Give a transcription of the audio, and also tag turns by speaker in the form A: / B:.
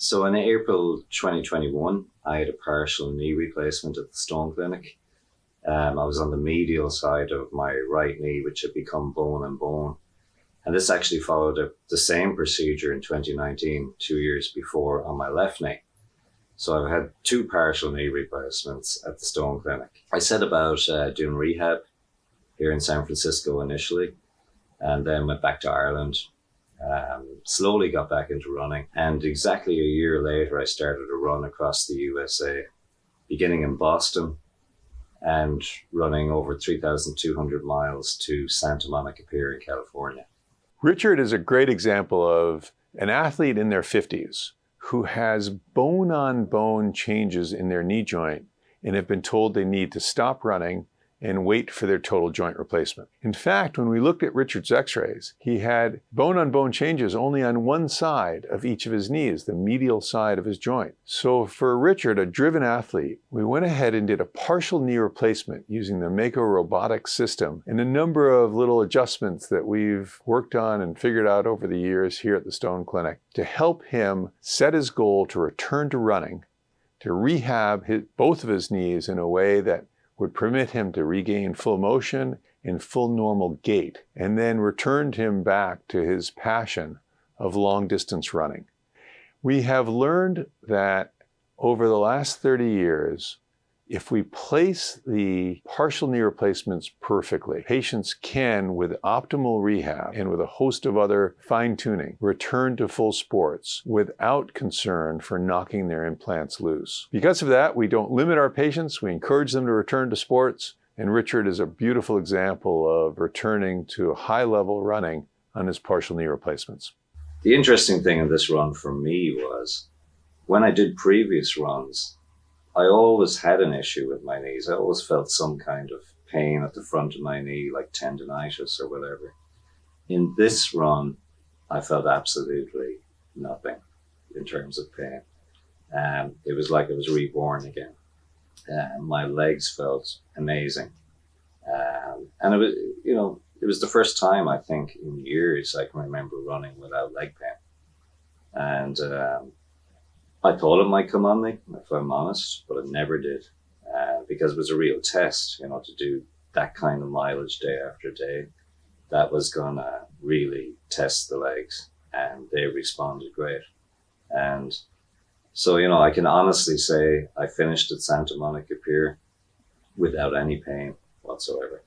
A: So in April 2021, I had a partial knee replacement at the Stone Clinic. I was on the medial side of my right knee, which had become bone and bone. And this actually followed the same procedure in 2019, 2 years before, on my left knee. So I've had two partial knee replacements at the Stone Clinic. I set about doing rehab here in San Francisco initially, and then went back to Ireland. Slowly got back into running, and exactly a year later I started a run across the USA, beginning in Boston and running over 3,200 miles to Santa Monica Pier in California.
B: Richard is a great example of an athlete in their 50s who has bone-on-bone changes in their knee joint and have been told they need to stop running and wait for their total joint replacement. In fact, when we looked at Richard's x-rays, he had bone-on-bone changes only on one side of each of his knees, the medial side of his joint. So for Richard, a driven athlete, we went ahead and did a partial knee replacement using the MAKO Robotic system and a number of little adjustments that we've worked on and figured out over the years here at the Stone Clinic to help him set his goal to return to running, to rehab both of his knees in a way that would permit him to regain full motion and full normal gait, and then returned him back to his passion of long distance running. We have learned that over the last 30 years, if we place the partial knee replacements perfectly, patients can, with optimal rehab and with a host of other fine-tuning, return to full sports without concern for knocking their implants loose. Because of that, we don't limit our patients, we encourage them to return to sports, and Richard is a beautiful example of returning to high-level running on his partial knee replacements.
A: The interesting thing in this run for me was, when I did previous runs, I always had an issue with my knees. I always felt some kind of pain at the front of my knee, like tendonitis or whatever. In this run, I felt absolutely nothing in terms of pain. It was like I was reborn again. My legs felt amazing. And it was, it was the first time, I think, in years I can remember running without leg pain. And I thought it might come on me, if I'm honest, but it never did, because it was a real test, to do that kind of mileage day after day. That was gonna really test the legs, and they responded great. And so, I can honestly say I finished at Santa Monica Pier without any pain whatsoever.